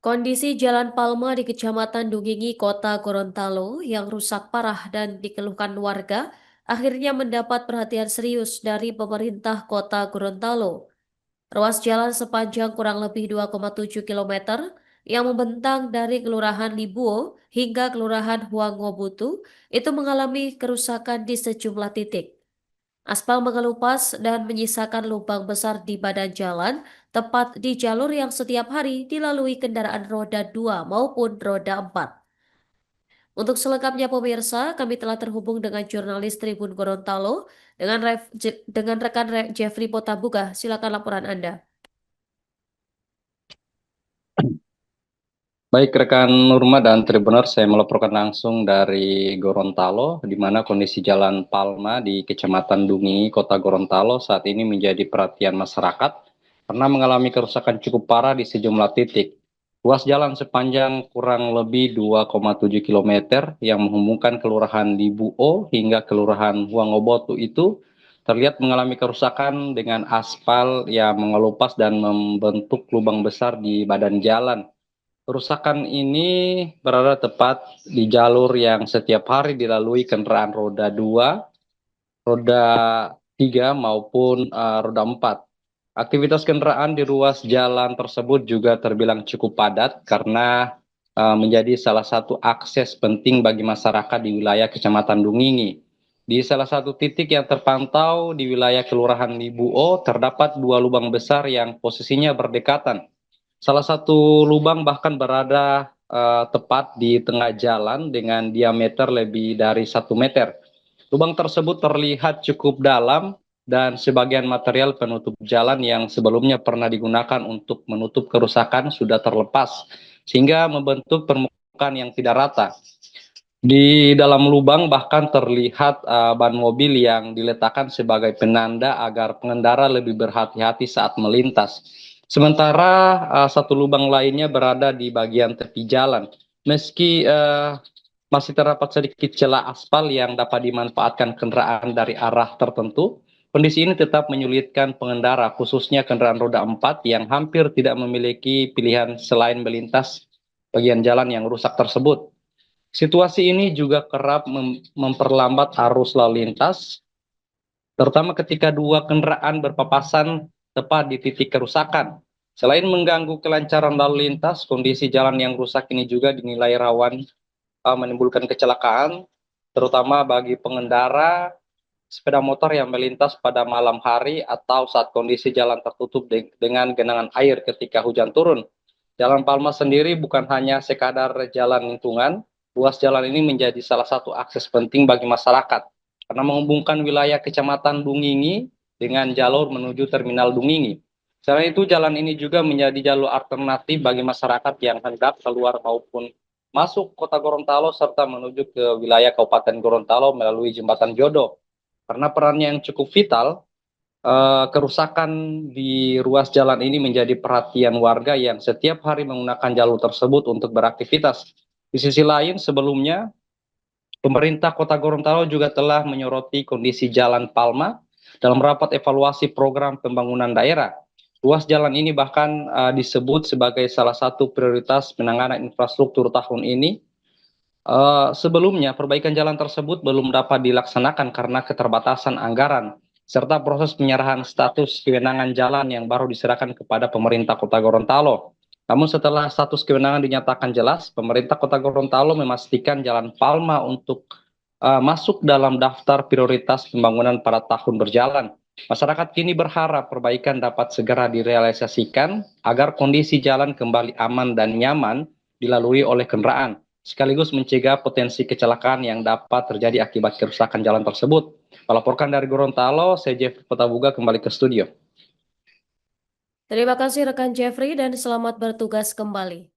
Kondisi Jalan Palma di Kecamatan Dungingi, Kota Gorontalo yang rusak parah dan dikeluhkan warga akhirnya mendapat perhatian serius dari pemerintah Kota Gorontalo. Ruas jalan sepanjang kurang lebih 2,7 kilometer yang membentang dari Kelurahan Libuo hingga Kelurahan Huangobutu itu mengalami kerusakan di sejumlah titik. Aspal mengelupas dan menyisakan lubang besar di badan jalan, tepat di jalur yang setiap hari dilalui kendaraan roda 2 maupun roda 4. Untuk selengkapnya pemirsa, kami telah terhubung dengan jurnalis Tribun Gorontalo dengan Jeffrey Potabuga. Silakan laporan Anda. Baik rekan Nurma dan Tribuners, saya melaporkan langsung dari Gorontalo, di mana kondisi Jalan Palma di Kecamatan Dungi, Kota Gorontalo saat ini menjadi perhatian masyarakat karena mengalami kerusakan cukup parah di sejumlah titik. Ruas jalan sepanjang kurang lebih 2,7 km yang menghubungkan Kelurahan Libuo hingga Kelurahan Huangobotu itu terlihat mengalami kerusakan dengan aspal yang mengelupas dan membentuk lubang besar di badan jalan. Kerusakan ini berada tepat di jalur yang setiap hari dilalui kendaraan roda 2, roda 3 maupun roda 4. Aktivitas kendaraan di ruas jalan tersebut juga terbilang cukup padat karena menjadi salah satu akses penting bagi masyarakat di wilayah Kecamatan Dungingi. Di salah satu titik yang terpantau di wilayah Kelurahan Libuo terdapat dua lubang besar yang posisinya berdekatan. Salah satu lubang bahkan berada tepat di tengah jalan dengan diameter lebih dari 1 meter. Lubang tersebut terlihat cukup dalam dan sebagian material penutup jalan yang sebelumnya pernah digunakan untuk menutup kerusakan sudah terlepas, sehingga membentuk permukaan yang tidak rata. Di dalam lubang bahkan terlihat ban mobil yang diletakkan sebagai penanda agar pengendara lebih berhati-hati saat melintas. Sementara satu lubang lainnya berada di bagian tepi jalan. Meski masih terdapat sedikit celah aspal yang dapat dimanfaatkan kendaraan dari arah tertentu, kondisi ini tetap menyulitkan pengendara, khususnya kendaraan roda 4 yang hampir tidak memiliki pilihan selain melintas bagian jalan yang rusak tersebut. Situasi ini juga kerap memperlambat arus lalu lintas, terutama ketika dua kendaraan berpapasan tepat di titik kerusakan. Selain mengganggu kelancaran lalu lintas, kondisi jalan yang rusak ini juga dinilai rawan menimbulkan kecelakaan, terutama bagi pengendara sepeda motor yang melintas pada malam hari atau saat kondisi jalan tertutup dengan genangan air ketika hujan turun. Jalan Palma sendiri bukan hanya sekadar jalan lingkungan, ruas jalan ini menjadi salah satu akses penting bagi masyarakat karena menghubungkan wilayah Kecamatan Dungingi dengan jalur menuju Terminal Dungingi. Selain itu, jalan ini juga menjadi jalur alternatif bagi masyarakat yang hendak keluar maupun masuk Kota Gorontalo serta menuju ke wilayah Kabupaten Gorontalo melalui Jembatan Jodoh. Karena perannya yang cukup vital, kerusakan di ruas jalan ini menjadi perhatian warga yang setiap hari menggunakan jalur tersebut untuk beraktivitas. Di sisi lain, sebelumnya pemerintah Kota Gorontalo juga telah menyoroti kondisi Jalan Palma dalam rapat evaluasi program pembangunan daerah. Ruas jalan ini bahkan disebut sebagai salah satu prioritas penanganan infrastruktur tahun ini. Sebelumnya, perbaikan jalan tersebut belum dapat dilaksanakan karena keterbatasan anggaran, serta proses penyerahan status kewenangan jalan yang baru diserahkan kepada pemerintah Kota Gorontalo. Namun setelah status kewenangan dinyatakan jelas, pemerintah Kota Gorontalo memastikan Jalan Palma untuk masuk dalam daftar prioritas pembangunan pada tahun berjalan. Masyarakat kini berharap perbaikan dapat segera direalisasikan agar kondisi jalan kembali aman dan nyaman dilalui oleh kendaraan, sekaligus mencegah potensi kecelakaan yang dapat terjadi akibat kerusakan jalan tersebut. Melaporkan dari Gorontalo, saya Jeff Potabuga kembali ke studio. Terima kasih rekan Jeffrey dan selamat bertugas kembali.